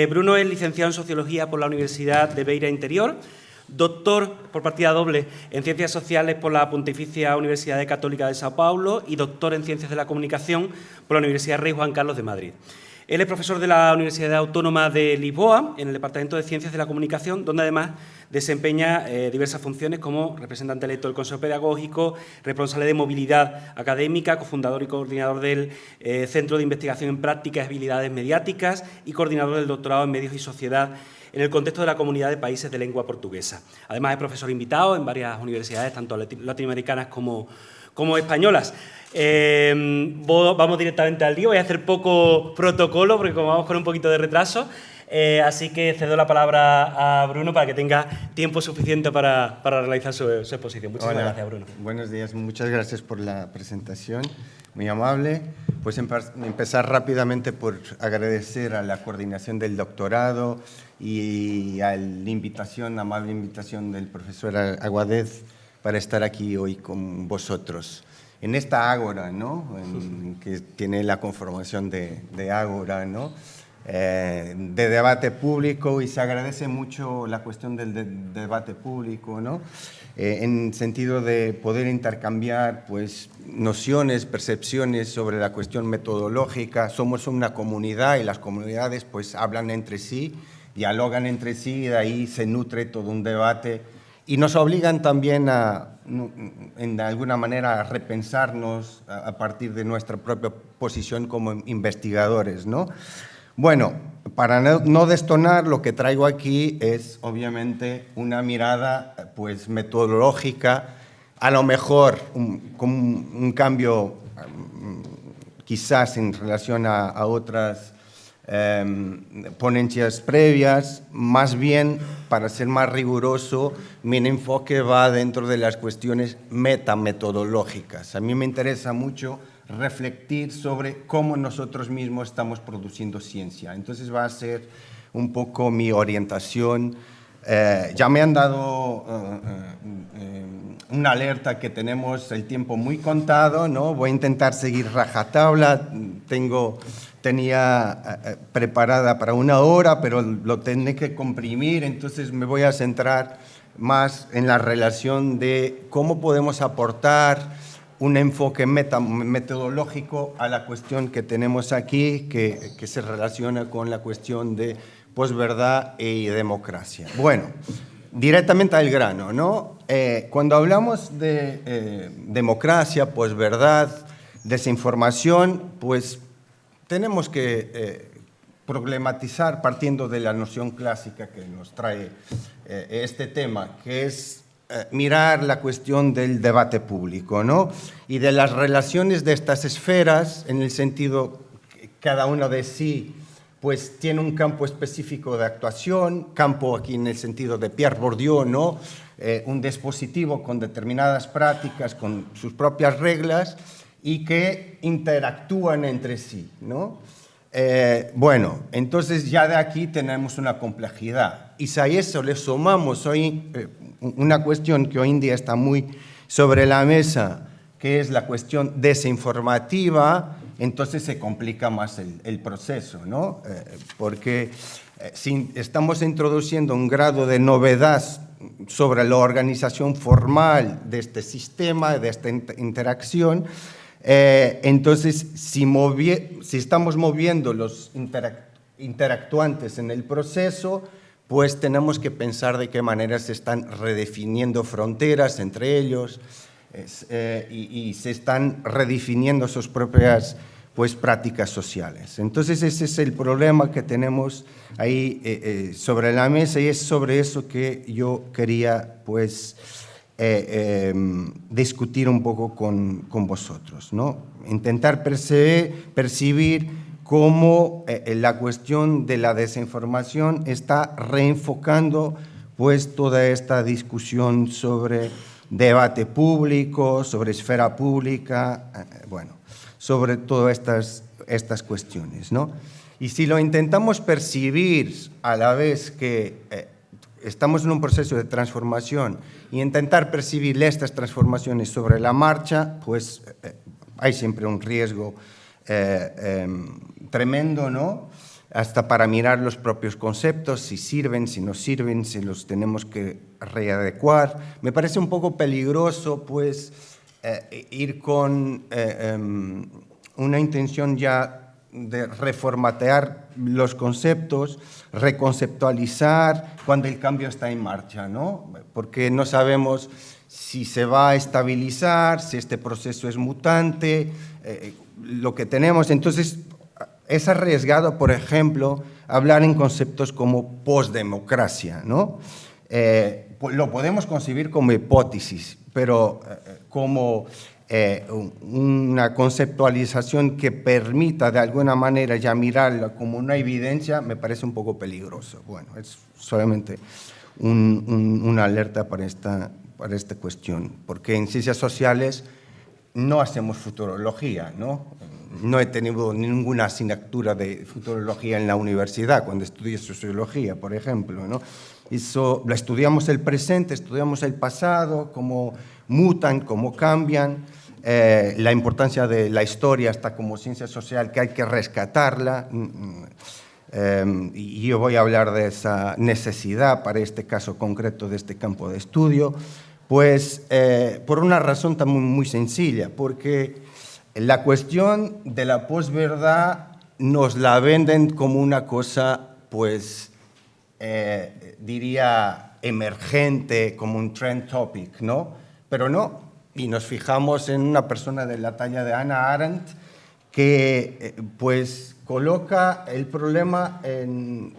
Bruno es licenciado en Sociología por la Universidad de Beira Interior, doctor por partida doble en Ciencias Sociales por la Pontificia Universidad Católica de Sao Paulo y doctor en Ciencias de la Comunicación por la Universidad Rey Juan Carlos de Madrid. Él es profesor de la Universidad Autónoma de Lisboa, en el Departamento de Ciencias de la Comunicación, donde además desempeña diversas funciones como representante electo del Consejo Pedagógico, responsable de movilidad académica, cofundador y coordinador del Centro de Investigación en Prácticas y Habilidades Mediáticas y coordinador del doctorado en Medios y Sociedad en el contexto de la Comunidad de Países de Lengua Portuguesa. Además, es profesor invitado en varias universidades, tanto latinoamericanas como españolas. Vamos directamente al lío. Voy a hacer poco protocolo porque como vamos con un poquito de retraso, así que cedo la palabra a Bruno para que tenga tiempo suficiente para realizar su exposición. Muchísimas gracias, Bruno. Buenos días, muchas gracias por la presentación, muy amable. Pues empezar rápidamente por agradecer a la coordinación del doctorado y a la amable invitación del profesor Aguadez para estar aquí hoy con vosotros. En esta ágora, ¿no? Que tiene la conformación de ágora, ¿no? De debate público, y se agradece mucho la cuestión del debate público, ¿no? En sentido de poder intercambiar pues, nociones, percepciones sobre la cuestión metodológica. Somos una comunidad y las comunidades pues, hablan entre sí, dialogan entre sí, y de ahí se nutre todo un debate. Y nos obligan también de alguna manera, a repensarnos a partir de nuestra propia posición como investigadores, ¿no? Bueno, para no destonar, lo que traigo aquí es, obviamente, una mirada pues, metodológica, a lo mejor con un cambio quizás en relación a otras ponencias previas. Más bien, para ser más riguroso, mi enfoque va dentro de las cuestiones metametodológicas. A mí me interesa mucho reflexionar sobre cómo nosotros mismos estamos produciendo ciencia. Entonces va a ser un poco mi orientación. Ya me han dado una alerta que tenemos el tiempo muy contado, ¿no? Voy a intentar seguir rajatabla. Tenía preparada para 1 hora, pero lo tendré que comprimir, entonces me voy a centrar más en la relación de cómo podemos aportar un enfoque metodológico a la cuestión que tenemos aquí, que se relaciona con la cuestión de posverdad y democracia. Bueno, directamente al grano, ¿no? Cuando hablamos de democracia, posverdad, desinformación, pues tenemos que problematizar partiendo de la noción clásica que nos trae este tema, que es mirar la cuestión del debate público, ¿no? Y de las relaciones de estas esferas, en el sentido que cada una de sí pues tiene un campo específico de actuación, campo aquí en el sentido de Pierre Bourdieu, ¿no? Un dispositivo con determinadas prácticas, con sus propias reglas y que interactúan entre sí, ¿no? Bueno, entonces ya de aquí tenemos una complejidad. Y si a eso le sumamos hoy una cuestión que hoy en día está muy sobre la mesa, que es la cuestión desinformativa, entonces se complica más el proceso, ¿no? Porque si estamos introduciendo un grado de novedad sobre la organización formal de este sistema, de esta interacción, entonces si estamos moviendo los interactuantes en el proceso, pues tenemos que pensar de qué manera se están redefiniendo fronteras entre ellos y se están redefiniendo sus propias pues, prácticas sociales. Entonces ese es el problema que tenemos ahí sobre la mesa, y es sobre eso que yo quería pues, discutir un poco con vosotros, ¿no? Intentar percibir cómo la cuestión de la desinformación está reenfocando pues, toda esta discusión sobre debate público, sobre esfera pública, bueno, sobre todas estas cuestiones, ¿no? Y si lo intentamos percibir a la vez que estamos en un proceso de transformación y intentar percibir estas transformaciones sobre la marcha, pues hay siempre un riesgo tremendo, ¿no? hasta para mirar los propios conceptos, si sirven, si no sirven, si los tenemos que readecuar. Me parece un poco peligroso, pues, ir con una intención ya de reformatear los conceptos, reconceptualizar cuando el cambio está en marcha, ¿no? Porque no sabemos si se va a estabilizar, si este proceso es mutante, lo que tenemos. Entonces, es arriesgado, por ejemplo, hablar en conceptos como postdemocracia, ¿no? Lo podemos concebir como hipótesis, pero como una conceptualización que permita de alguna manera ya mirarla como una evidencia, me parece un poco peligroso. Bueno, es solamente una alerta para esta cuestión, porque en ciencias sociales no hacemos futurología, ¿no? No he tenido ninguna asignatura de futurología en la universidad cuando estudié sociología, por ejemplo, ¿no? Estudiamos el presente, estudiamos el pasado, cómo mutan, cómo cambian, la importancia de la historia hasta como ciencia social, que hay que rescatarla. Y yo voy a hablar de esa necesidad para este caso concreto de este campo de estudio, pues por una razón también muy sencilla, porque la cuestión de la posverdad nos la venden como una cosa, pues, diría emergente, como un trend topic, ¿no? Pero no, y nos fijamos en una persona de la talla de Hannah Arendt que, pues, coloca el problema en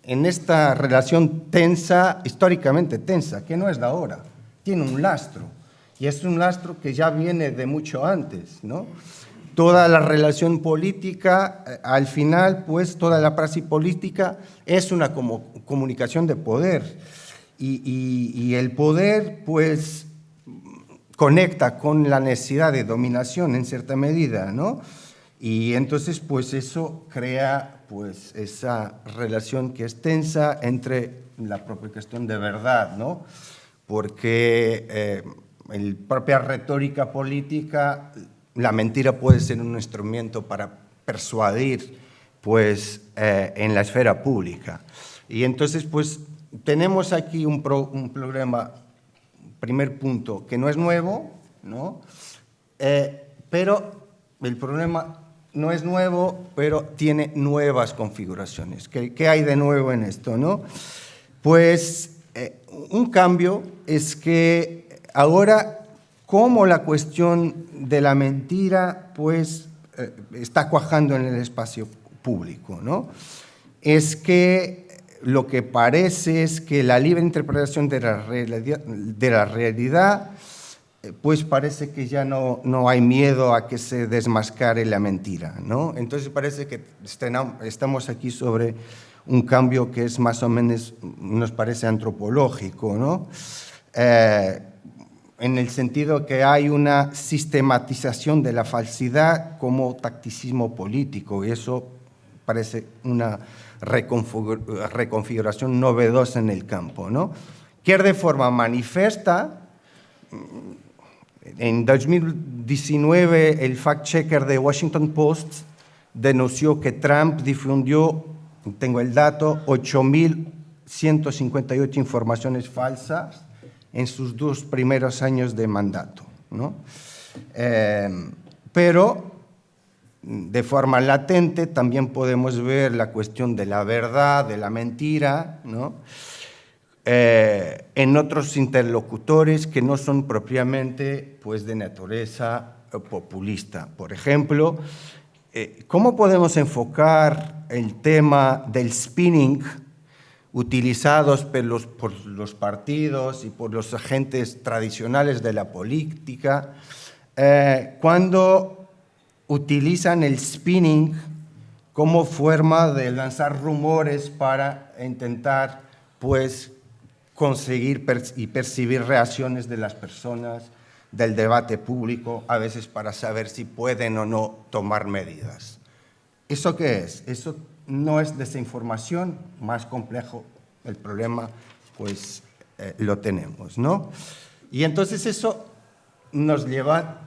esta relación tensa, históricamente tensa, que no es de ahora, tiene un lastro, y es un lastro que ya viene de mucho antes, ¿no? Toda la relación política, al final, pues, toda la praxis política es una comunicación de poder, y el poder, pues, conecta con la necesidad de dominación en cierta medida, ¿no? Y entonces, pues, eso crea, pues, esa relación que es tensa entre la propia cuestión de verdad, ¿no? Porque en la propia retórica política, la mentira puede ser un instrumento para persuadir, pues, en la esfera pública. Y entonces, pues, tenemos aquí un problema, primer punto, que no es nuevo, ¿no? Pero el problema no es nuevo, pero tiene nuevas configuraciones. ¿Qué hay de nuevo en esto, no? Pues un cambio es que ahora, como la cuestión de la mentira, pues, está cuajando en el espacio público, ¿no? Es que lo que parece es que la libre interpretación de la realidad, pues parece que ya no hay miedo a que se desmascare la mentira, ¿no? Entonces parece que estamos aquí sobre un cambio que es más o menos, nos parece antropológico, ¿no? En el sentido que hay una sistematización de la falsidad como tacticismo político, y eso parece una reconfiguración novedosa en el campo, ¿no? Que de forma manifiesta, en 2019 el fact-checker de Washington Post denunció que Trump difundió, tengo el dato, 8.158 informaciones falsas en sus 2 primeros años de mandato, ¿no? Pero de forma latente también podemos ver la cuestión de la verdad, de la mentira, ¿no? En otros interlocutores que no son propiamente, pues, de naturaleza populista. Por ejemplo, ¿cómo podemos enfocar el tema del spinning utilizados por los partidos y por los agentes tradicionales de la política cuando utilizan el spinning como forma de lanzar rumores para intentar, pues, conseguir y percibir reacciones de las personas, del debate público, a veces para saber si pueden o no tomar medidas? ¿Eso qué es? Eso no es desinformación, más complejo el problema, pues lo tenemos, ¿no? Y entonces eso nos lleva,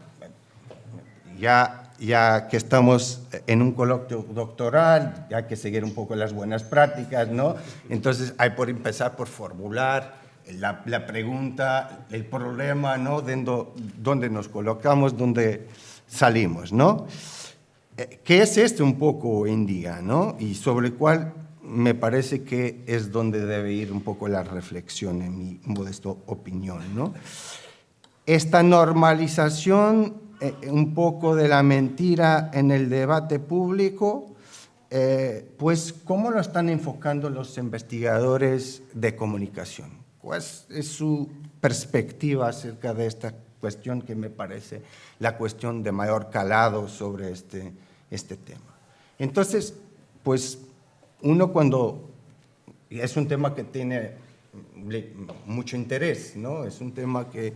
ya ya que estamos en un coloquio doctoral, hay que seguir un poco las buenas prácticas, ¿no? Entonces hay por empezar por formular la pregunta, el problema, ¿no? Dónde nos colocamos, dónde salimos, ¿no? ¿Qué es esto un poco hoy en día, ¿no? Y sobre el cual me parece que es donde debe ir un poco la reflexión, en mi modesta opinión, ¿no? Esta normalización un poco de la mentira en el debate público, pues ¿cómo lo están enfocando los investigadores de comunicación? ¿Cuál es su perspectiva acerca de esta cuestión que me parece la cuestión de mayor calado sobre este tema? Entonces, pues uno cuando... Es un tema que tiene mucho interés, ¿no? Es un tema que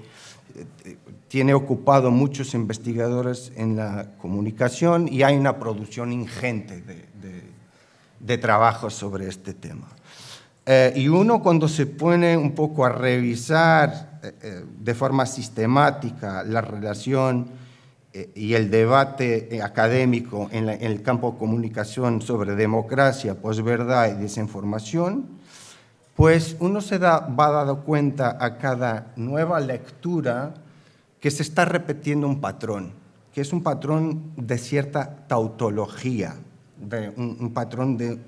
tiene ocupado muchos investigadores en la comunicación y hay una producción ingente de trabajos sobre este tema. Y uno cuando se pone un poco a revisar de forma sistemática la relación y el debate académico en el campo de comunicación sobre democracia, posverdad y desinformación, pues uno va dando cuenta a cada nueva lectura que se está repitiendo un patrón, que es un patrón de cierta tautología, un patrón de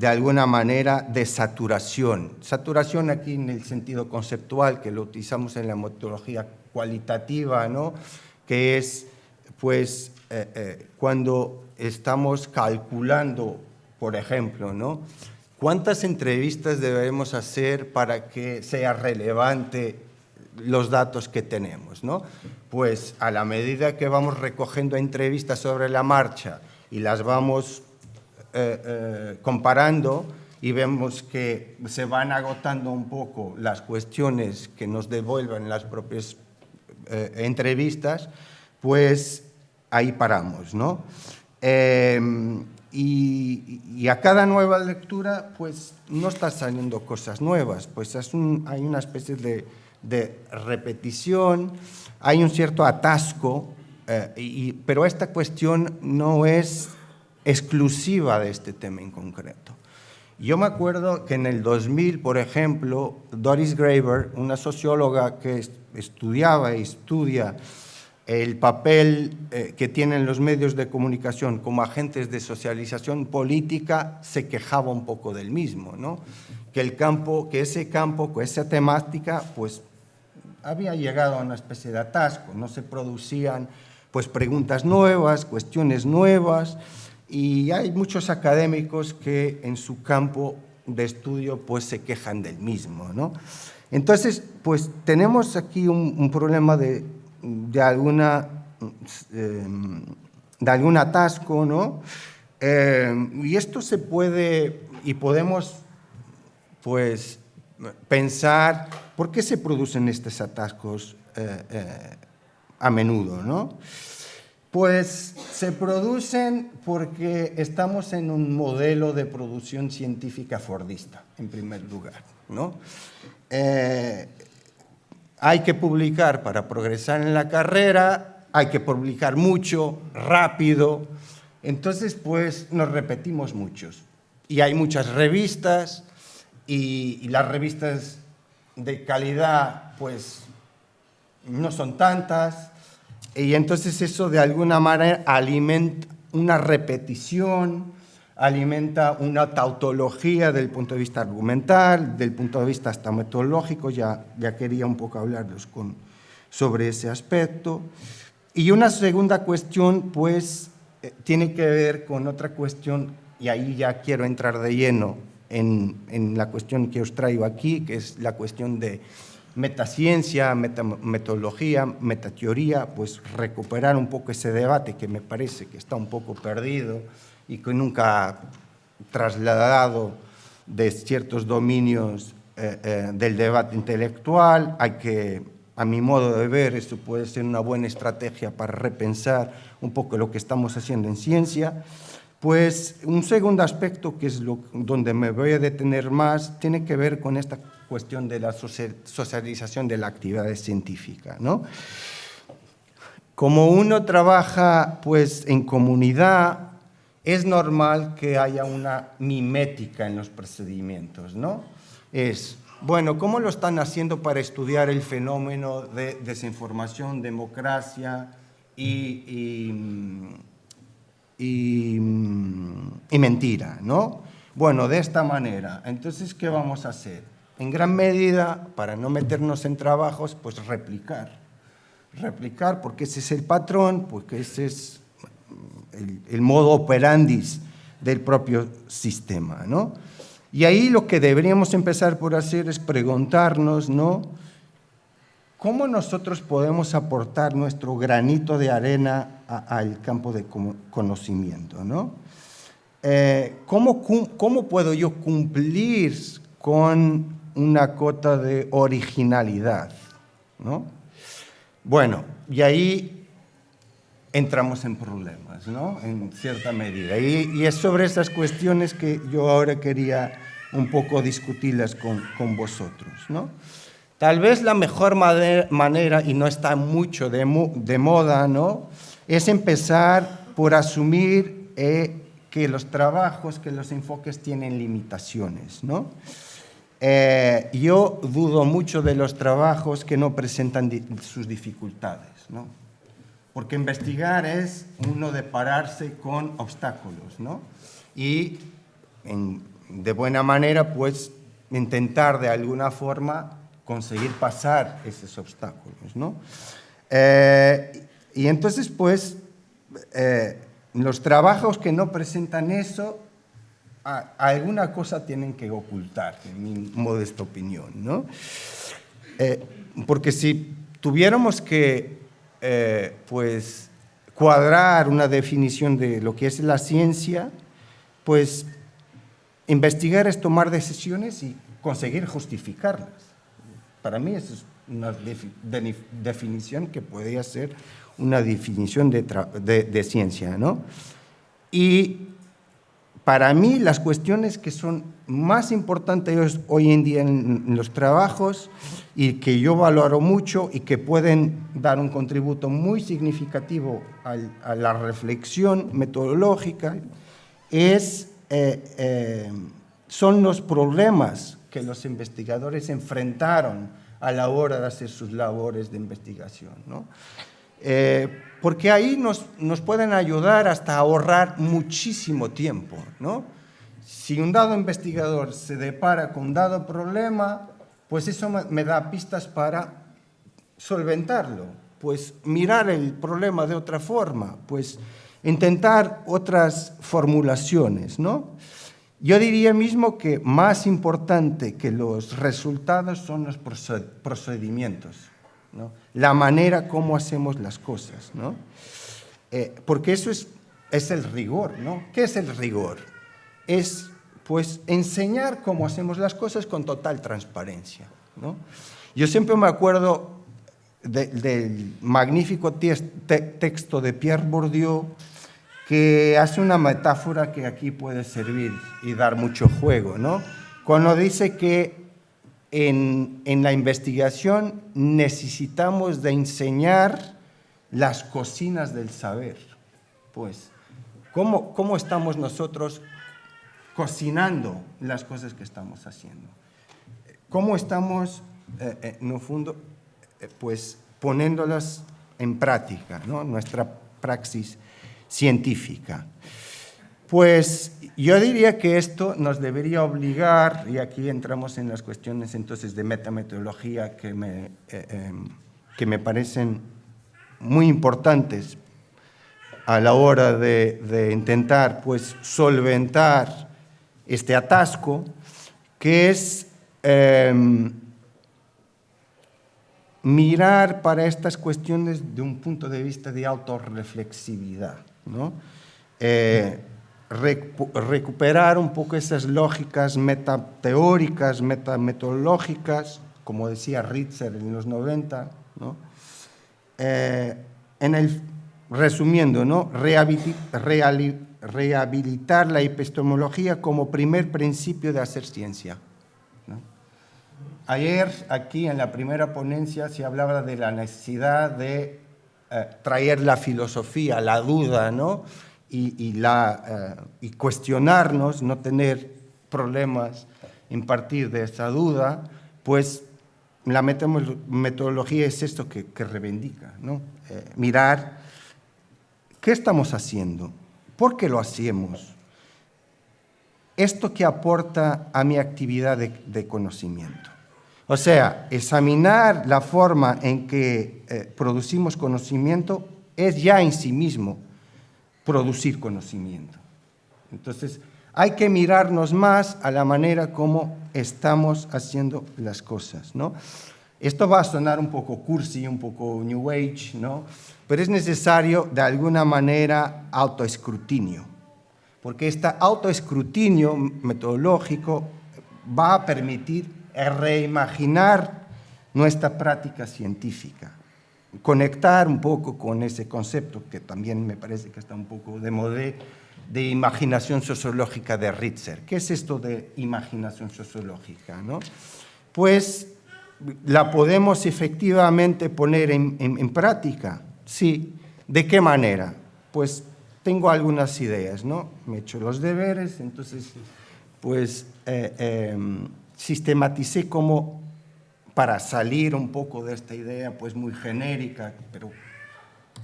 alguna manera de saturación. Saturación aquí en el sentido conceptual, que lo utilizamos en la metodología cualitativa, ¿no? Que es pues, cuando estamos calculando, por ejemplo, ¿no? ¿Cuántas entrevistas debemos hacer para que sea relevante los datos que tenemos, ¿no? Pues a la medida que vamos recogiendo entrevistas sobre la marcha y las vamos comparando y vemos que se van agotando un poco las cuestiones que nos devuelven las propias entrevistas, pues ahí paramos, ¿no? Y a cada nueva lectura, pues no está saliendo cosas nuevas, pues hay una especie de repetición, hay un cierto atasco, pero esta cuestión no es exclusiva de este tema en concreto. Yo me acuerdo que en el 2000, por ejemplo, Doris Graeber, una socióloga que estudiaba y estudia el papel que tienen los medios de comunicación como agentes de socialización política, se quejaba un poco del mismo, ¿no? Que ese campo, que esa temática, pues había llegado a una especie de atasco, no se producían pues preguntas nuevas, cuestiones nuevas, y hay muchos académicos que en su campo de estudio pues se quejan del mismo, ¿no? Entonces, pues tenemos aquí un problema de algún atasco, ¿no? Y esto se puede, y podemos, pues, pensar por qué se producen estos atascos a menudo, ¿no? Pues se producen porque estamos en un modelo de producción científica fordista, en primer lugar, ¿no? Hay que publicar para progresar en la carrera, hay que publicar mucho, rápido, entonces pues nos repetimos muchos. Y hay muchas revistas y las revistas de calidad pues no son tantas, y entonces eso de alguna manera alimenta una repetición, alimenta una tautología del punto de vista argumental, del punto de vista hasta metodológico, ya quería un poco hablarles sobre ese aspecto. Y una segunda cuestión, pues, tiene que ver con otra cuestión, y ahí ya quiero entrar de lleno en la cuestión que os traigo aquí, que es la cuestión de metaciencia, metodología, metateoría, pues recuperar un poco ese debate que me parece que está un poco perdido y que nunca ha trasladado de ciertos dominios del debate intelectual. Hay que, a mi modo de ver, esto puede ser una buena estrategia para repensar un poco lo que estamos haciendo en ciencia. Pues un segundo aspecto, que es donde me voy a detener más, tiene que ver con esta cuestión de la socialización de la actividad científica, ¿no? como uno trabaja pues, en comunidad, es normal que haya una mimética en los procedimientos, ¿no? Bueno, ¿cómo lo están haciendo para estudiar el fenómeno de desinformación, democracia y mentira, ¿no? Bueno, de esta manera. Entonces, ¿qué vamos a hacer? En gran medida, para no meternos en trabajos, pues replicar. Replicar, porque ese es el patrón, porque ese es el modo operandi del propio sistema, ¿no? Y ahí lo que deberíamos empezar por hacer es preguntarnos, ¿no?, ¿cómo nosotros podemos aportar nuestro granito de arena al campo de conocimiento, ¿no? ¿Cómo puedo yo cumplir con una cota de originalidad, ¿no? Bueno, y ahí entramos en problemas, ¿no?, en cierta medida. Y es sobre esas cuestiones que yo ahora quería un poco discutirlas con vosotros, ¿no? Tal vez la mejor manera, y no está mucho de moda, ¿no?, es empezar por asumir que los trabajos, que los enfoques tienen limitaciones, ¿no? Yo dudo mucho de los trabajos que no presentan sus dificultades, ¿no? Porque investigar es uno de pararse con obstáculos, ¿no? Y de buena manera, pues, intentar de alguna forma conseguir pasar esos obstáculos, ¿no? Y entonces, pues, los trabajos que no presentan eso, alguna cosa tienen que ocultar, en mi modesta opinión, ¿no? Porque si tuviéramos que, pues, cuadrar una definición de lo que es la ciencia, pues, investigar es tomar decisiones y conseguir justificarlas. Para mí esa es una definición que podría ser una definición de ciencia, ¿no? Y para mí las cuestiones que son más importantes hoy en día en los trabajos y que yo valoro mucho y que pueden dar un contributo muy significativo a la reflexión metodológica son los problemas que los investigadores enfrentaron a la hora de hacer sus labores de investigación, ¿no? Porque ahí nos pueden ayudar hasta a ahorrar muchísimo tiempo, ¿no? Si un dado investigador se depara con un dado problema, pues eso me da pistas para solventarlo, pues mirar el problema de otra forma, pues intentar otras formulaciones, ¿no? Yo diría mismo que más importante que los resultados son los procedimientos, ¿no? La manera como hacemos las cosas, ¿no? Porque eso es el rigor, ¿no? ¿Qué es el rigor? Es, pues, enseñar cómo hacemos las cosas con total transparencia, ¿no? Yo siempre me acuerdo del magnífico texto de Pierre Bourdieu, que hace una metáfora que aquí puede servir y dar mucho juego, ¿no? Cuando dice que en la investigación necesitamos de enseñar las cocinas del saber. Pues, ¿cómo estamos nosotros cocinando las cosas que estamos haciendo? ¿Cómo estamos, en el fondo, pues, poniéndolas en práctica, ¿no? Nuestra praxis científica. Pues yo diría que esto nos debería obligar, y aquí entramos en las cuestiones entonces de metametodología que me parecen muy importantes a la hora de intentar, pues, solventar este atasco, que es mirar para estas cuestiones de un punto de vista de autorreflexividad, ¿no? Recuperar un poco esas lógicas metateóricas, metametodológicas, como decía Ritzer en los 90, ¿no? Resumiendo, ¿no? Rehabilitar la epistemología como primer principio de hacer ciencia, ¿no? Ayer, aquí en la primera ponencia, se hablaba de la necesidad de traer la filosofía, la duda, ¿no? y cuestionarnos, no tener problemas en partir de esa duda, pues la metodología es esto que reivindica, ¿no? Mirar qué estamos haciendo, por qué lo hacemos, esto que aporta a mi actividad de conocimiento. O sea, examinar la forma en que producimos conocimiento es ya en sí mismo producir conocimiento. Entonces, hay que mirarnos más a la manera como estamos haciendo las cosas, ¿no? Esto va a sonar un poco cursi, un poco New Age, ¿no? Pero es necesario, de alguna manera, autoescrutinio, porque este autoescrutinio metodológico va a permitir reimaginar nuestra práctica científica, conectar un poco con ese concepto que también me parece que está un poco de moda, de imaginación sociológica de Ritzer. ¿Qué es esto de imaginación sociológica, no? Pues la podemos efectivamente poner en práctica. Sí. ¿De qué manera? Pues tengo algunas ideas, ¿no? Me he hecho los deberes, entonces pues sistematicé como para salir un poco de esta idea pues muy genérica, pero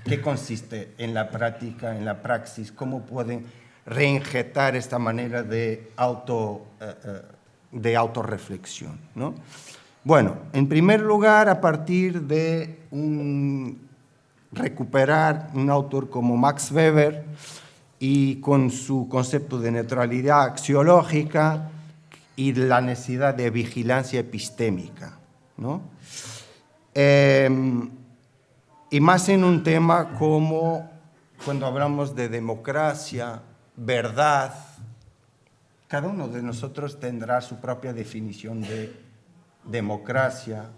¿qué consiste en la práctica, en la praxis? ¿Cómo pueden reinjetar esta manera de autorreflexión, ¿no? Bueno, en primer lugar, a partir de recuperar un autor como Max Weber y con su concepto de neutralidad axiológica y la necesidad de vigilancia epistémica, ¿no? Y más en un tema como cuando hablamos de democracia, verdad, cada uno de nosotros tendrá su propia definición de democracia,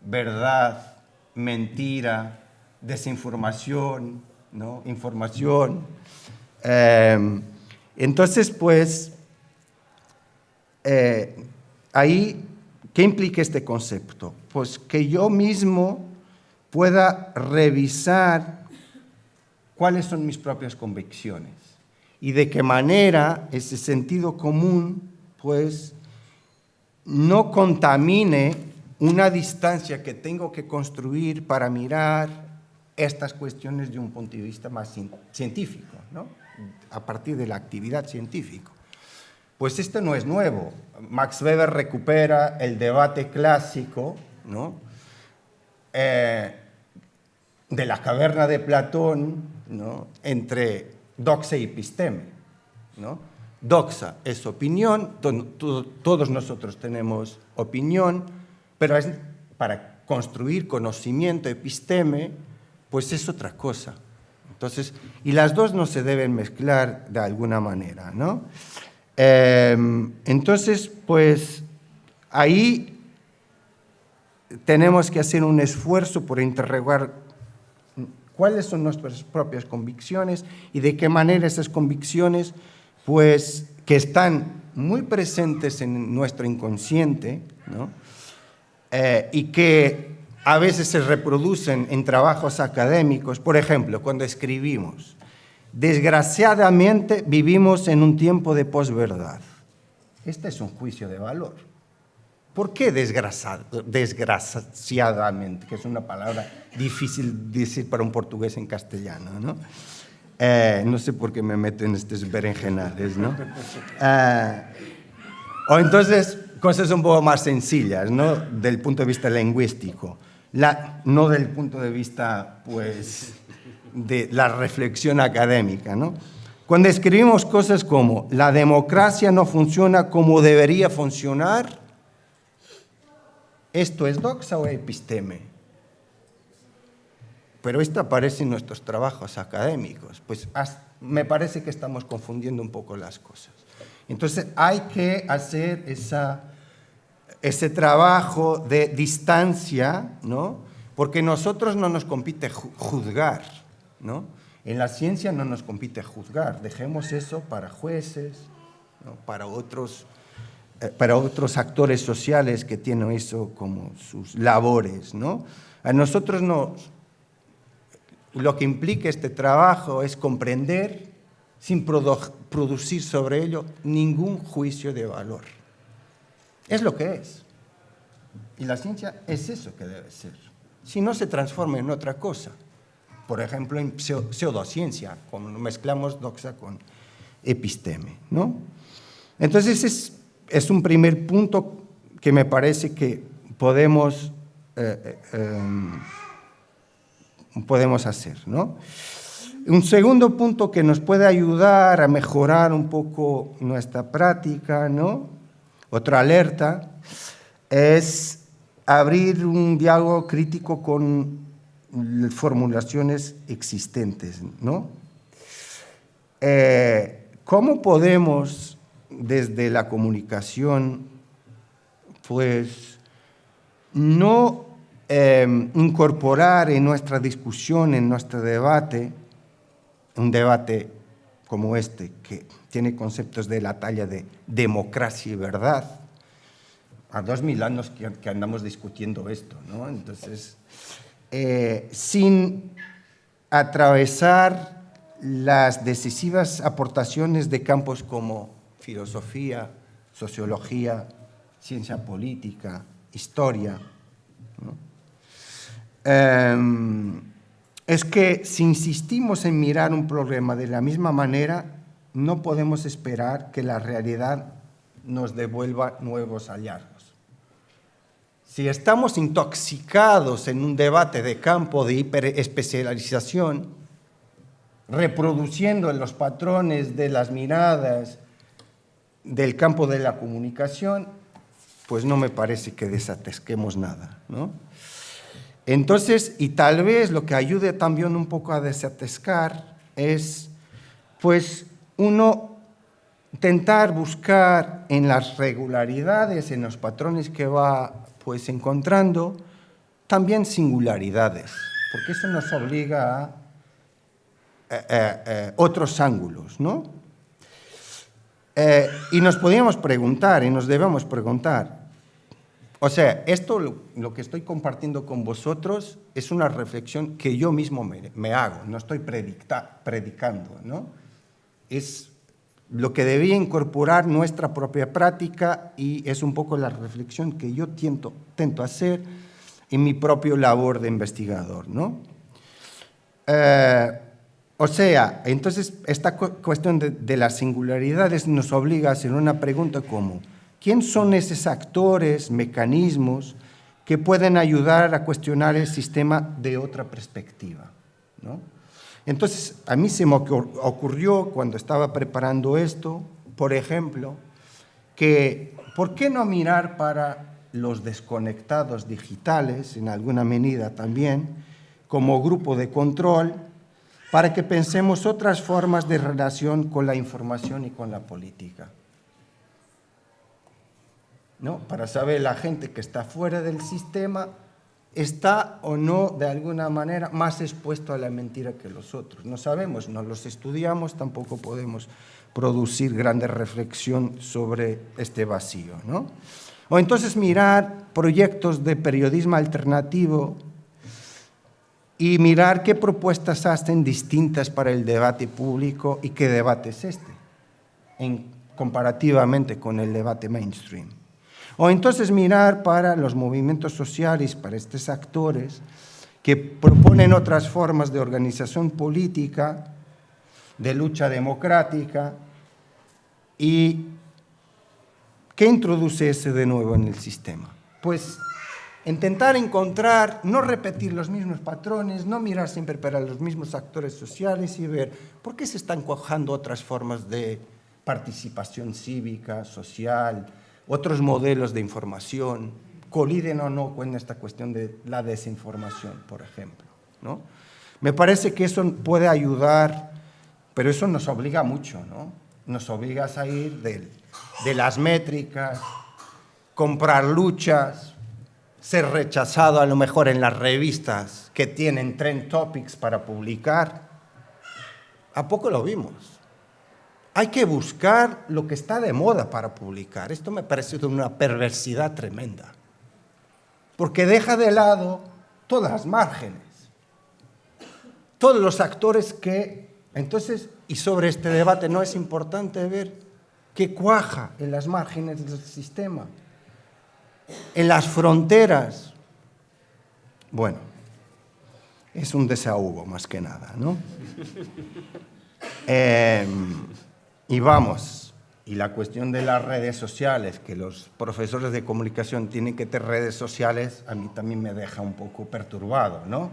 verdad, mentira, desinformación, ¿no? Información. Entonces, pues, ahí, ¿qué implica este concepto? Pues que yo mismo pueda revisar cuáles son mis propias convicciones y de qué manera ese sentido común, pues, no contamine una distancia que tengo que construir para mirar estas cuestiones de un punto de vista más científico, ¿no? A partir de la actividad científica. Pues esto no es nuevo. Max Weber recupera el debate clásico, ¿no? De la caverna de Platón, ¿no? Entre doxa y episteme, ¿no? Doxa es opinión, todos nosotros tenemos opinión, pero es para construir conocimiento, episteme, pues es otra cosa. Entonces, y las dos no se deben mezclar de alguna manera, ¿no? Entonces, pues ahí tenemos que hacer un esfuerzo por interrogar cuáles son nuestras propias convicciones y de qué manera esas convicciones, pues, que están muy presentes en nuestro inconsciente, ¿no? Y que a veces se reproducen en trabajos académicos. Por ejemplo, cuando escribimos, desgraciadamente vivimos en un tiempo de posverdad. Este es un juicio de valor. ¿Por qué desgraciadamente? Que es una palabra difícil de decir para un portugués en castellano, ¿no? No sé por qué me meto en estos berenjenales, ¿no? O entonces, cosas un poco más sencillas, ¿no? Del punto de vista lingüístico. No del punto de vista, pues, de la reflexión académica, ¿no? Cuando escribimos cosas como la democracia no funciona como debería funcionar, ¿esto es doxa o episteme? Pero esto aparece en nuestros trabajos académicos. Pues me parece que estamos confundiendo un poco las cosas. Entonces hay que hacer ese trabajo de distancia, ¿no? Porque nosotros no nos compite juzgar, ¿no? En la ciencia no nos compite juzgar. Dejemos eso para jueces, ¿no? Para otros actores sociales que tienen eso como sus labores, ¿no? A nosotros lo que implica este trabajo es comprender, sin producir sobre ello ningún juicio de valor. Es lo que es. Y la ciencia es eso que debe ser. Si no se transforma en otra cosa, por ejemplo, en pseudociencia, como mezclamos doxa con episteme, ¿no? Entonces, es un primer punto que me parece que podemos hacer, ¿no? Un segundo punto que nos puede ayudar a mejorar un poco nuestra práctica, ¿no? Otra alerta es abrir un diálogo crítico con formulaciones existentes, ¿no? ¿Cómo podemos, desde la comunicación, pues, no incorporar en nuestra discusión, en nuestro debate, un debate como este, que tiene conceptos de la talla de democracia y verdad? A 2000 años que andamos discutiendo esto, ¿no? Entonces, sin atravesar las decisivas aportaciones de campos como filosofía, sociología, ciencia política, historia, ¿no? Es que si insistimos en mirar un problema de la misma manera, no podemos esperar que la realidad nos devuelva nuevos hallazgos. Si estamos intoxicados en un debate de campo de hiperespecialización, reproduciendo los patrones de las miradas del campo de la comunicación, pues no me parece que desatesquemos nada, ¿no? Entonces, y tal vez lo que ayude también un poco a desatescar es, pues, uno intentar buscar en las regularidades, en los patrones que va, pues, encontrando, también singularidades, porque eso nos obliga a otros ángulos, ¿no? Y nos podíamos preguntar, y nos debemos preguntar, o sea, esto, lo que estoy compartiendo con vosotros, es una reflexión que yo mismo me hago, no estoy predicando, ¿no? Es lo que debía incorporar nuestra propia práctica y es un poco la reflexión que yo tento hacer en mi propio labor de investigador, ¿no? O sea, entonces esta cuestión de las singularidades nos obliga a hacer una pregunta como ¿quién son esos actores, mecanismos que pueden ayudar a cuestionar el sistema de otra perspectiva, ¿no? Entonces, a mí se me ocurrió cuando estaba preparando esto, por ejemplo, que ¿por qué no mirar para los desconectados digitales, en alguna medida también, como grupo de control, para que pensemos otras formas de relación con la información y con la política? ¿No? Para saber la gente que está fuera del sistema está o no de alguna manera más expuesto a la mentira que los otros. No sabemos, no los estudiamos, tampoco podemos producir grande reflexión sobre este vacío, ¿no? O entonces mirar proyectos de periodismo alternativo y mirar qué propuestas hacen distintas para el debate público y qué debate es este, comparativamente con el debate mainstream. O entonces mirar para los movimientos sociales, para estos actores que proponen otras formas de organización política, de lucha democrática, y ¿qué introduce ese de nuevo en el sistema? Pues intentar encontrar, no repetir los mismos patrones, no mirar siempre para los mismos actores sociales y ver por qué se están cuajando otras formas de participación cívica, social, otros modelos de información, coliden o no con esta cuestión de la desinformación, por ejemplo, ¿no? Me parece que eso puede ayudar, pero eso nos obliga mucho, ¿no? Nos obliga a salir de las métricas, comprar luchas, ser rechazado a lo mejor en las revistas que tienen trend topics para publicar. ¿A poco lo vimos? Hay que buscar lo que está de moda para publicar. Esto me parece de una perversidad tremenda, porque deja de lado todas las márgenes. todos los actores que... Entonces, y sobre este debate no es importante ver qué cuaja en las márgenes del sistema, en las fronteras. Bueno, es un desahogo más que nada, ¿no? Y vamos, y la cuestión de las redes sociales, que los profesores de comunicación tienen que tener redes sociales, a mí también me deja un poco perturbado, ¿no?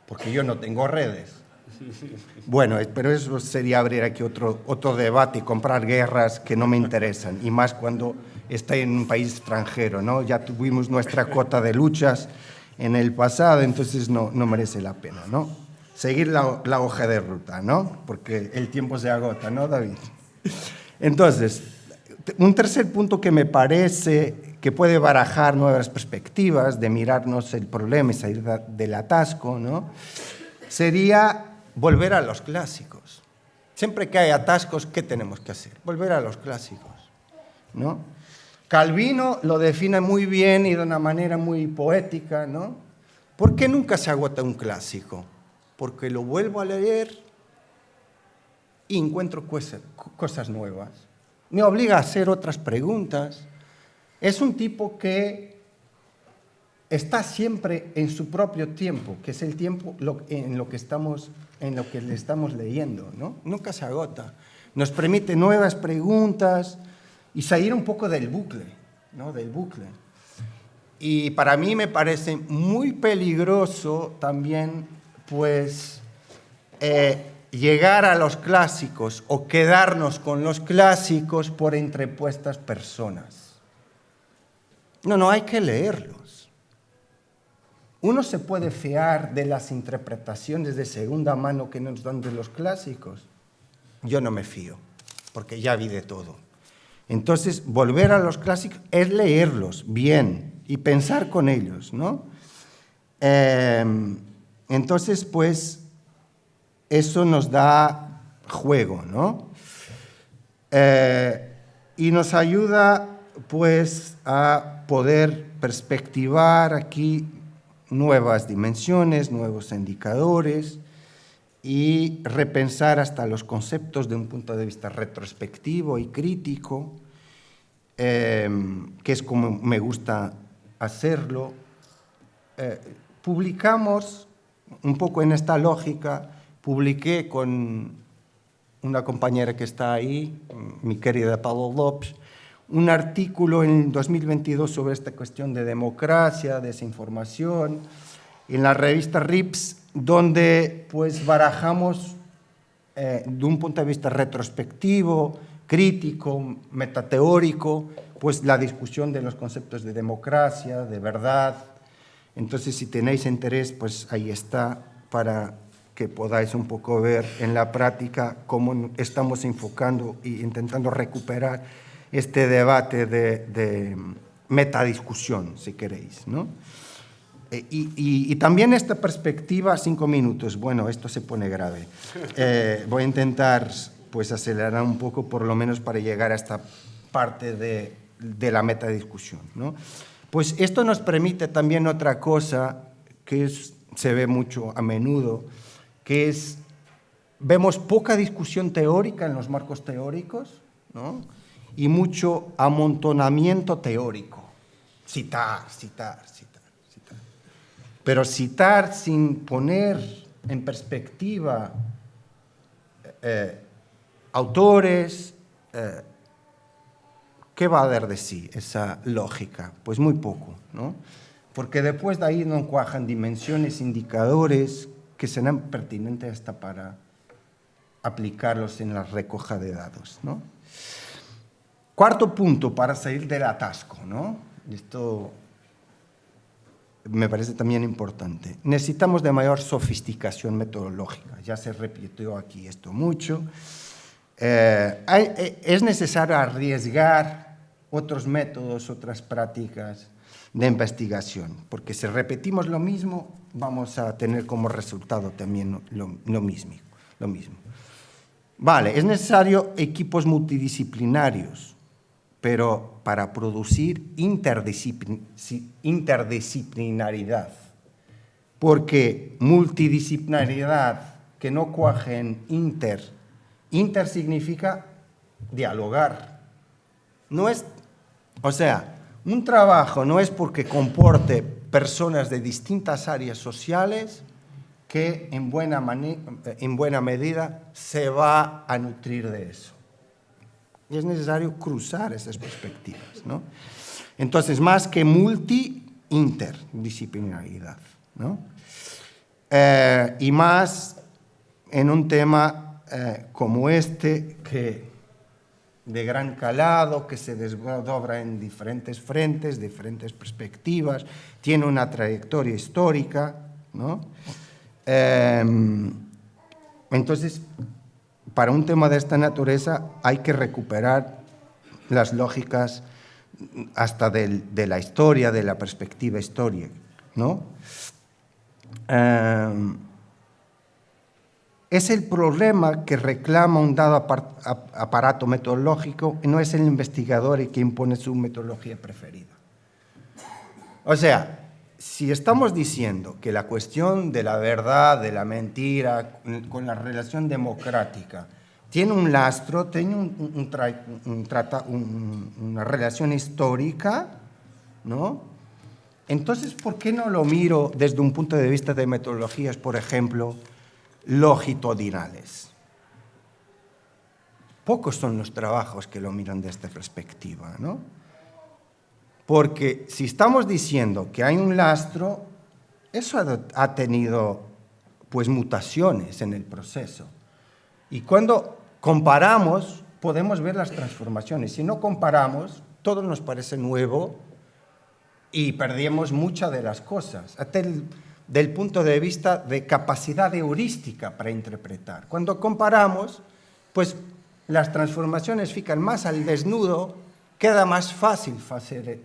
Porque yo no tengo redes. Bueno, pero eso sería abrir aquí otro debate y comprar guerras que no me interesan, y más cuando está en un país extranjero, ¿no? Ya tuvimos nuestra cuota de luchas en el pasado, entonces no merece la pena, ¿no? Seguir la hoja de ruta, ¿no? Porque el tiempo se agota, ¿no, David? Entonces, un tercer punto que me parece que puede barajar nuevas perspectivas de mirarnos el problema y salir del atasco, ¿no? Sería volver a los clásicos. Siempre que hay atascos, ¿qué tenemos que hacer? Volver a los clásicos, ¿no? Calvino lo define muy bien y de una manera muy poética, ¿no? ¿Por qué nunca se agota un clásico? Porque lo vuelvo a leer y encuentro cosas nuevas. Me obliga a hacer otras preguntas. Es un tipo que está siempre en su propio tiempo, que es el tiempo en lo que le estamos leyendo, ¿no? Nunca se agota. Nos permite nuevas preguntas y salir un poco del bucle, ¿no? Del bucle. Y para mí me parece muy peligroso también, pues, llegar a los clásicos o quedarnos con los clásicos por entrepuestas personas. No, hay que leerlos. Uno se puede fiar de las interpretaciones de segunda mano que nos dan de los clásicos. Yo no me fío, porque ya vi de todo. Entonces, volver a los clásicos es leerlos bien y pensar con ellos, ¿no? Entonces, pues, eso nos da juego, ¿no? Y nos ayuda, pues, a poder perspectivar aquí nuevas dimensiones, nuevos indicadores y repensar hasta los conceptos de un punto de vista retrospectivo y crítico, que es como me gusta hacerlo. Publicamos, un poco en esta lógica, publiqué con una compañera que está ahí, mi querida Paula Lopes, un artículo en 2022 sobre esta cuestión de democracia, desinformación, en la revista RIPS, donde pues barajamos de un punto de vista retrospectivo, crítico, metateórico, pues la discusión de los conceptos de democracia, de verdad. Entonces, si tenéis interés, pues ahí está, para que podáis un poco ver en la práctica cómo estamos enfocando e intentando recuperar este debate de metadiscusión, si queréis, ¿no? Y también esta perspectiva, 5 minutos, bueno, esto se pone grave. Voy a intentar pues acelerar un poco, por lo menos para llegar a esta parte de la metadiscusión, ¿no? Pues esto nos permite también otra cosa que se ve mucho a menudo, que es, vemos poca discusión teórica en los marcos teóricos, ¿no? Y mucho amontonamiento teórico. Citar. Pero citar sin poner en perspectiva autores, ¿qué va a dar de sí esa lógica? Pues muy poco, ¿no? Porque después de ahí no cuajan dimensiones, indicadores que serán pertinentes hasta para aplicarlos en la recoja de datos, ¿no? Cuarto punto para salir del atasco, ¿no? Esto me parece también importante. Necesitamos de mayor sofisticación metodológica. Ya se repitió aquí esto mucho. Es necesario arriesgar otros métodos, otras prácticas de investigación, porque si repetimos lo mismo, vamos a tener como resultado también lo mismo. Vale, es necesario equipos multidisciplinarios, pero para producir interdisciplinaridad, porque multidisciplinaridad que no cuajen inter. Inter significa dialogar. No es, o sea, un trabajo no es porque comporte personas de distintas áreas sociales que en buena medida se va a nutrir de eso. Y es necesario cruzar esas perspectivas, ¿no? Entonces, más que interdisciplinaridad, ¿no? Y más en un tema como este, que de gran calado, que se desdobra en diferentes frentes, diferentes perspectivas, tiene una trayectoria histórica, ¿no? Entonces, para un tema de esta naturaleza hay que recuperar las lógicas hasta de la historia, de la perspectiva histórica, ¿no? Es el problema que reclama un dado aparato metodológico y no es el investigador el que impone su metodología preferida. O sea, si estamos diciendo que la cuestión de la verdad, de la mentira, con la relación democrática, tiene un lastro, tiene una relación histórica, ¿no? Entonces, ¿por qué no lo miro desde un punto de vista de metodologías, por ejemplo, longitudinales? Pocos son los trabajos que lo miran desde esta perspectiva, ¿no? Porque si estamos diciendo que hay un lastro, eso ha tenido pues mutaciones en el proceso. Y cuando comparamos, podemos ver las transformaciones. Si no comparamos, todo nos parece nuevo y perdemos muchas de las cosas, hasta del punto de vista de capacidad heurística para interpretar. Cuando comparamos, pues las transformaciones fican más al desnudo, queda más fácil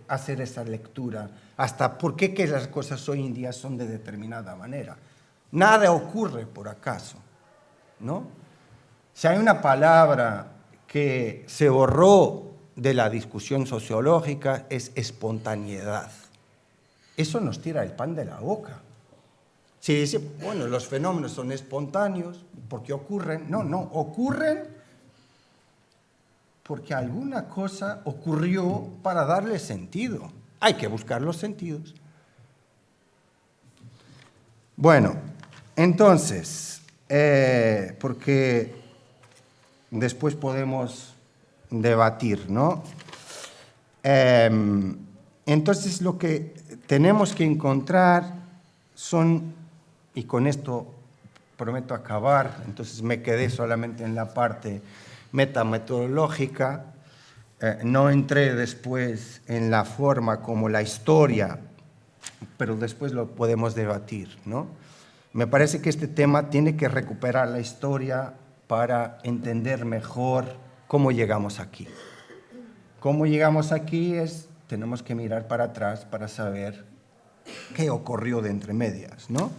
hacer esa lectura, hasta por qué que las cosas hoy en día son de determinada manera. Nada ocurre por acaso, ¿no? Si hay una palabra que se borró de la discusión sociológica, es espontaneidad. Eso nos tira el pan de la boca. Si dice, bueno, los fenómenos son espontáneos, ¿por qué ocurren? No, ocurren porque alguna cosa ocurrió para darle sentido. Hay que buscar los sentidos. Bueno, entonces, porque después podemos debatir, ¿no? Entonces, lo que tenemos que encontrar son, y con esto prometo acabar, entonces me quedé solamente en la parte metametodológica, no entré después en la forma como la historia, pero después lo podemos debatir, ¿no? Me parece que este tema tiene que recuperar la historia para entender mejor cómo llegamos aquí. Cómo llegamos aquí tenemos que mirar para atrás para saber qué ocurrió de entre medias, ¿no?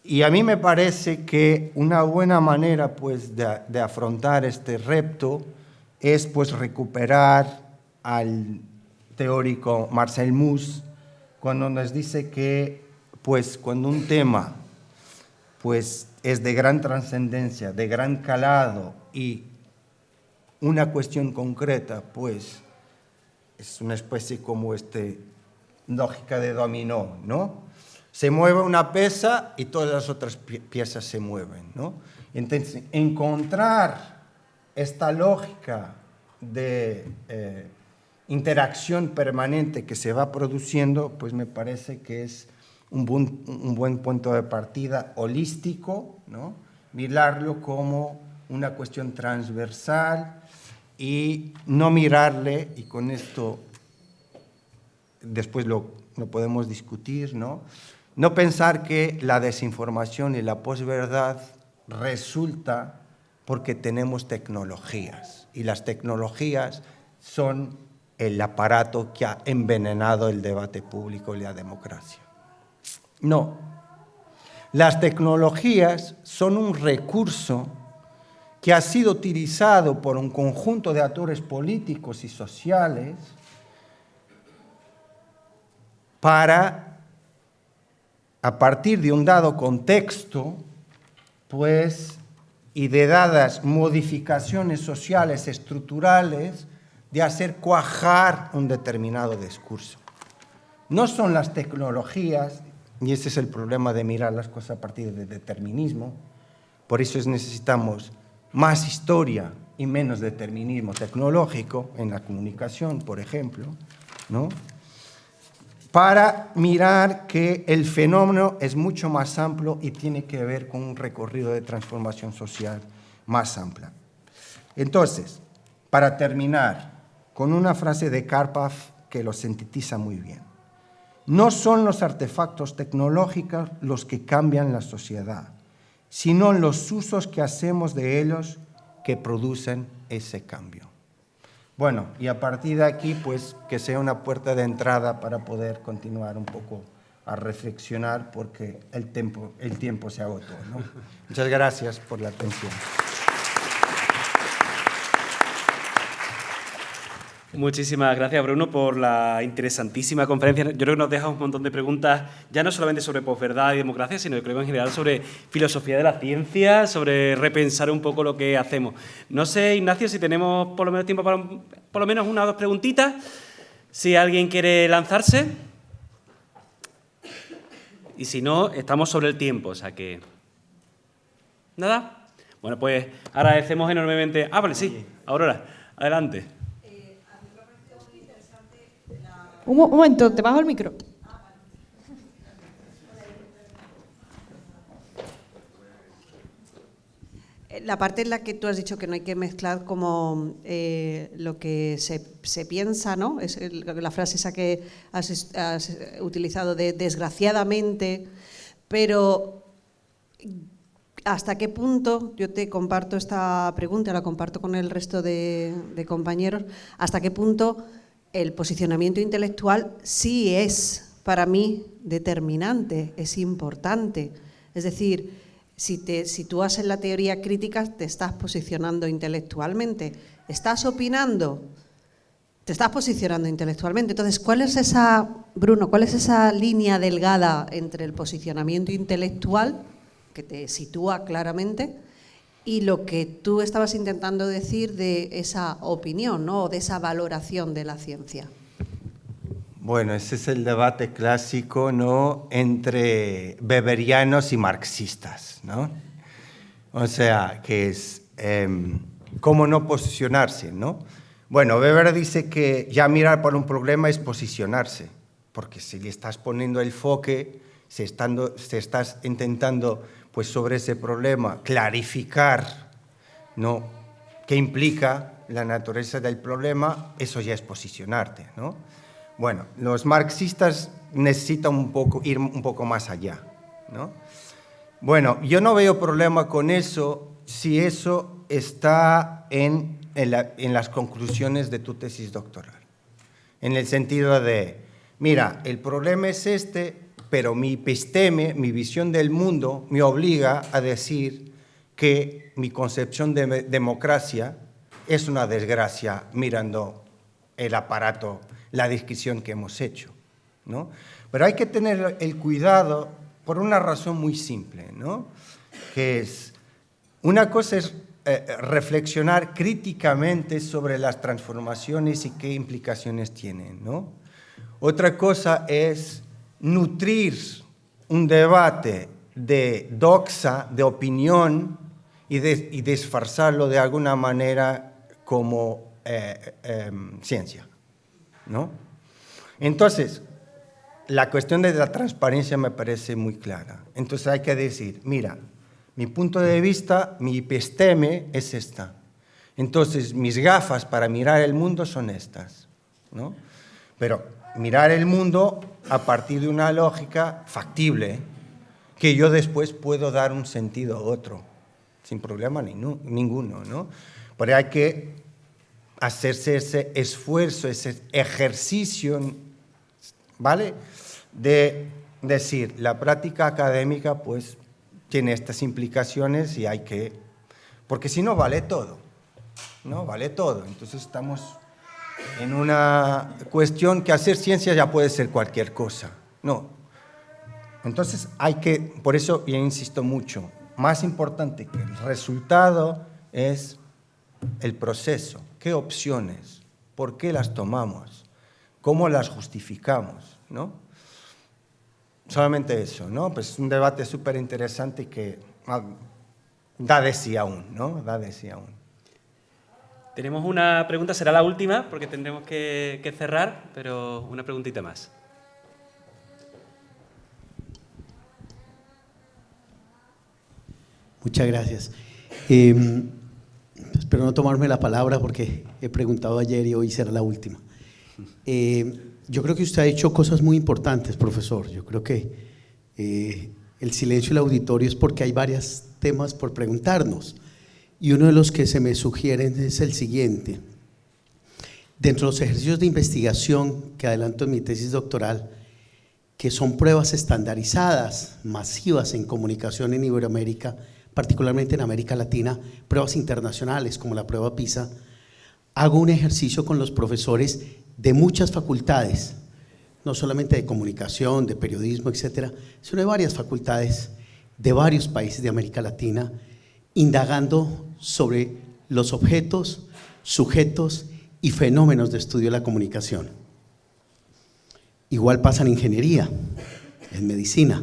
Y a mí me parece que una buena manera pues, de afrontar este reto es pues, recuperar al teórico Marcel Mauss cuando nos dice que pues, cuando un tema pues, es de gran trascendencia, de gran calado y una cuestión concreta, pues es una especie como lógica de dominó, ¿no? Se mueve una pieza y todas las otras piezas se mueven, ¿no? Entonces, encontrar esta lógica de interacción permanente que se va produciendo, pues me parece que es un buen punto de partida holístico, ¿no? Mirarlo como una cuestión transversal y no mirarle, y con esto después lo podemos discutir, ¿no? No pensar que la desinformación y la posverdad resulta porque tenemos tecnologías, y las tecnologías son el aparato que ha envenenado el debate público y la democracia. No. Las tecnologías son un recurso que ha sido utilizado por un conjunto de actores políticos y sociales para, a partir de un dado contexto, pues, y de dadas modificaciones sociales estructurales, de hacer cuajar un determinado discurso. No son las tecnologías, y ese es el problema de mirar las cosas a partir del determinismo, por eso necesitamos más historia y menos determinismo tecnológico en la comunicación, por ejemplo, ¿no? Para mirar que el fenómeno es mucho más amplio y tiene que ver con un recorrido de transformación social más amplia. Entonces, para terminar, con una frase de Karpov que lo sintetiza muy bien. No son los artefactos tecnológicos los que cambian la sociedad, sino los usos que hacemos de ellos que producen ese cambio. Bueno, y a partir de aquí, pues, que sea una puerta de entrada para poder continuar un poco a reflexionar, porque el tiempo se agotó, ¿no? Muchas gracias por la atención. Muchísimas gracias, Bruno, por la interesantísima conferencia. Yo creo que nos deja un montón de preguntas, ya no solamente sobre posverdad y democracia, sino creo que en general sobre filosofía de la ciencia, sobre repensar un poco lo que hacemos. No sé, Ignacio, si tenemos por lo menos tiempo para por lo menos una o dos preguntitas. Si alguien quiere lanzarse. Y si no, estamos sobre el tiempo, o sea que... ¿Nada? Bueno, pues agradecemos enormemente... Ah, vale, sí, Aurora, adelante. Un momento, te bajo el micro. La parte en la que tú has dicho que no hay que mezclar como lo que se piensa, ¿no? Es la frase esa que has utilizado de desgraciadamente, pero ¿hasta qué punto, yo te comparto esta pregunta, la comparto con el resto de compañeros, hasta qué punto el posicionamiento intelectual sí es, para mí, determinante, es importante? Es decir, si tú haces la teoría crítica, te estás posicionando intelectualmente. ¿Estás opinando? Te estás posicionando intelectualmente. Entonces, ¿cuál es esa, Bruno, cuál es esa línea delgada entre el posicionamiento intelectual, que te sitúa claramente, y lo que tú estabas intentando decir de esa opinión, ¿no? O de esa valoración de la ciencia? Bueno, ese es el debate clásico, ¿no?, entre weberianos y marxistas, ¿no? O sea, que es cómo no posicionarse, ¿no? Bueno, Weber dice que ya mirar por un problema es posicionarse, porque si le estás poniendo el enfoque, si estás intentando, pues, sobre ese problema clarificar, ¿no?, qué implica la naturaleza del problema, eso ya es posicionarte, ¿no? Bueno, los marxistas necesitan ir un poco más allá, ¿no? Bueno, yo no veo problema con eso si eso está en las conclusiones de tu tesis doctoral. En el sentido de, mira, el problema es este, pero mi episteme, mi visión del mundo, me obliga a decir que mi concepción de democracia es una desgracia mirando el aparato, la descripción que hemos hecho, ¿no? Pero hay que tener el cuidado por una razón muy simple, ¿no? Que es, una cosa es reflexionar críticamente sobre las transformaciones y qué implicaciones tienen, ¿no? Otra cosa es nutrir un debate de doxa, de opinión, y disfrazarlo de alguna manera como ciencia, ¿no? Entonces, la cuestión de la transparencia me parece muy clara. Entonces hay que decir, mira, mi punto de vista, mi episteme es esta. Entonces, mis gafas para mirar el mundo son estas, ¿no? Pero mirar el mundo a partir de una lógica factible, que yo después puedo dar un sentido a otro, sin problema ninguno, ¿no? Pero hay que hacerse ese esfuerzo, ese ejercicio, ¿vale?, de decir, la práctica académica, pues, tiene estas implicaciones y hay que... Porque si no, vale todo, ¿no? Vale todo. Entonces estamos en una cuestión que hacer ciencia ya puede ser cualquier cosa, ¿no? Entonces hay que, por eso yo insisto mucho, más importante que el resultado es el proceso. ¿Qué opciones? ¿Por qué las tomamos? ¿Cómo las justificamos? ¿No? Solamente eso, ¿no? Pues es un debate súper interesante y que da de sí aún, ¿no? Da de sí aún. Tenemos una pregunta, será la última, porque tendremos que cerrar, pero una preguntita más. Muchas gracias. Espero no tomarme la palabra porque he preguntado ayer y hoy será la última. Yo creo que usted ha hecho cosas muy importantes, profesor. Yo creo que el silencio del auditorio es porque hay varios temas por preguntarnos. Y uno de los que se me sugieren es el siguiente. Dentro de los ejercicios de investigación que adelanto en mi tesis doctoral, que son pruebas estandarizadas, masivas en comunicación en Iberoamérica, particularmente en América Latina, pruebas internacionales como la prueba PISA, hago un ejercicio con los profesores de muchas facultades, no solamente de comunicación, de periodismo, etcétera, sino de varias facultades de varios países de América Latina, indagando sobre los objetos, sujetos y fenómenos de estudio de la comunicación. Igual pasa en ingeniería, en medicina,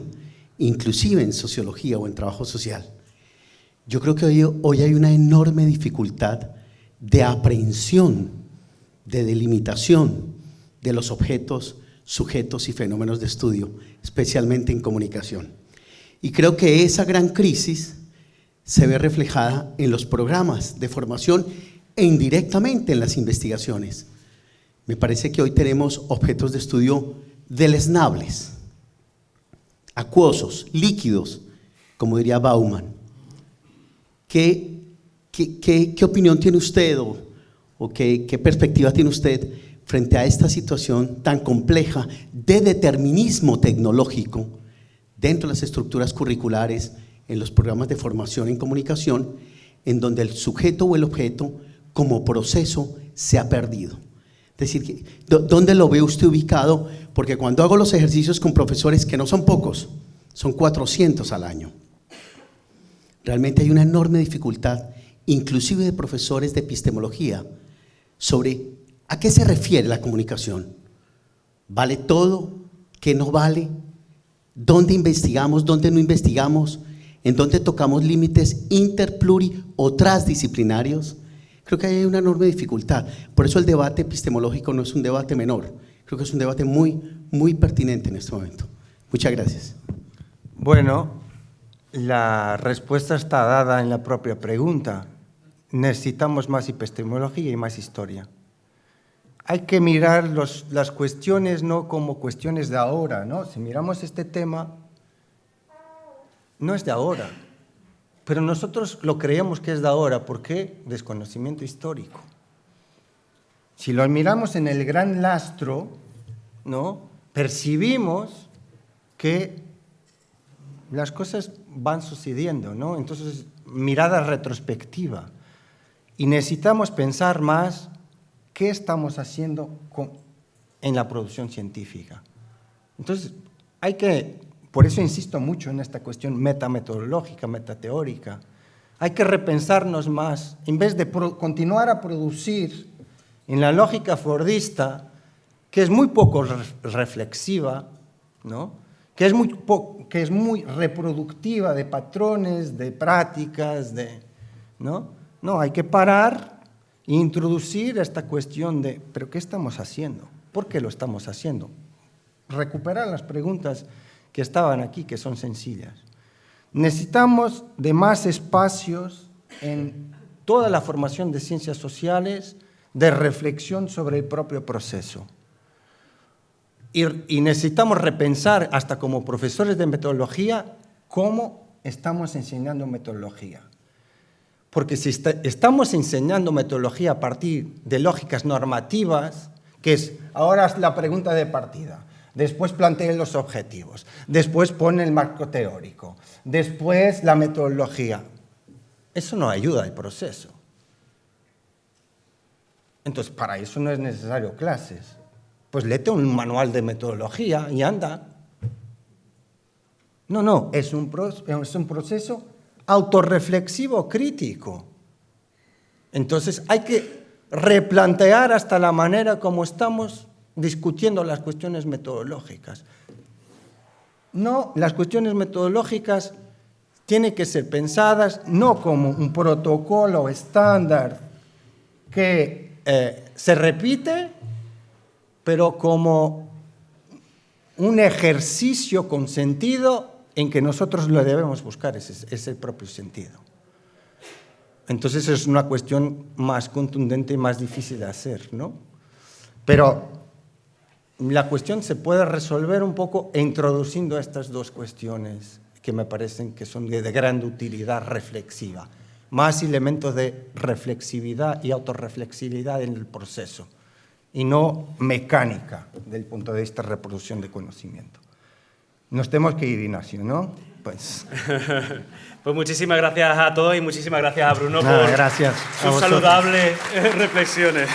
inclusive en sociología o en trabajo social. Yo creo que hoy hay una enorme dificultad de aprehensión, de delimitación de los objetos, sujetos y fenómenos de estudio, especialmente en comunicación. Y creo que esa gran crisis se ve reflejada en los programas de formación e indirectamente en las investigaciones. Me parece que hoy tenemos objetos de estudio deleznables, acuosos, líquidos, como diría Bauman. ¿Qué opinión tiene usted o qué perspectiva tiene usted frente a esta situación tan compleja de determinismo tecnológico dentro de las estructuras curriculares, en los programas de formación en comunicación, en donde el sujeto o el objeto como proceso se ha perdido? Es decir, ¿dónde lo ve usted ubicado? Porque cuando hago los ejercicios con profesores, que no son pocos, son 400 al año, realmente hay una enorme dificultad, inclusive de profesores de epistemología, sobre a qué se refiere la comunicación. ¿Vale todo? ¿Qué no vale? ¿Dónde investigamos? ¿Dónde no investigamos? ¿En dónde tocamos límites interpluri o transdisciplinarios? Creo que hay una enorme dificultad. Por eso el debate epistemológico no es un debate menor. Creo que es un debate muy, muy pertinente en este momento. Muchas gracias. Bueno, la respuesta está dada en la propia pregunta. Necesitamos más epistemología y más historia. Hay que mirar las cuestiones no como cuestiones de ahora, ¿no? Si miramos este tema, no es de ahora, pero nosotros lo creemos que es de ahora. ¿Por qué? Desconocimiento histórico. Si lo miramos en el gran lastro, ¿no? Percibimos que las cosas van sucediendo, ¿no? Entonces, mirada retrospectiva. Y necesitamos pensar más qué estamos haciendo en la producción científica. Entonces, por eso insisto mucho en esta cuestión metametodológica, metateórica. Hay que repensarnos más. En vez de continuar a producir en la lógica fordista, que es muy poco reflexiva, ¿no? Que es muy reproductiva de patrones, de prácticas, ¿no? No, hay que parar e introducir esta cuestión de ¿pero qué estamos haciendo? ¿Por qué lo estamos haciendo? Recuperar las preguntas que estaban aquí, que son sencillas. Necesitamos de más espacios en toda la formación de ciencias sociales de reflexión sobre el propio proceso. Y necesitamos repensar, hasta como profesores de metodología, cómo estamos enseñando metodología. Porque si estamos enseñando metodología a partir de lógicas normativas, que es ahora la pregunta de partida, después planteen los objetivos, después pone el marco teórico, después la metodología, eso no ayuda al proceso. Entonces, para eso no es necesario clases. Pues léete un manual de metodología y anda. No, es un proceso autorreflexivo crítico. Entonces hay que replantear hasta la manera como estamos discutiendo las cuestiones metodológicas. No, las cuestiones metodológicas tienen que ser pensadas no como un protocolo estándar que se repite, pero como un ejercicio con sentido en que nosotros lo debemos buscar, es el propio sentido. Entonces es una cuestión más contundente y más difícil de hacer, ¿no? Pero la cuestión se puede resolver un poco introduciendo estas dos cuestiones que me parecen que son de gran utilidad reflexiva. Más elementos de reflexividad y autorreflexividad en el proceso y no mecánica del punto de vista de reproducción de conocimiento. Nos tenemos que ir, Ignacio, ¿no? Pues muchísimas gracias a todos y muchísimas gracias a Bruno nada, por gracias sus saludables reflexiones.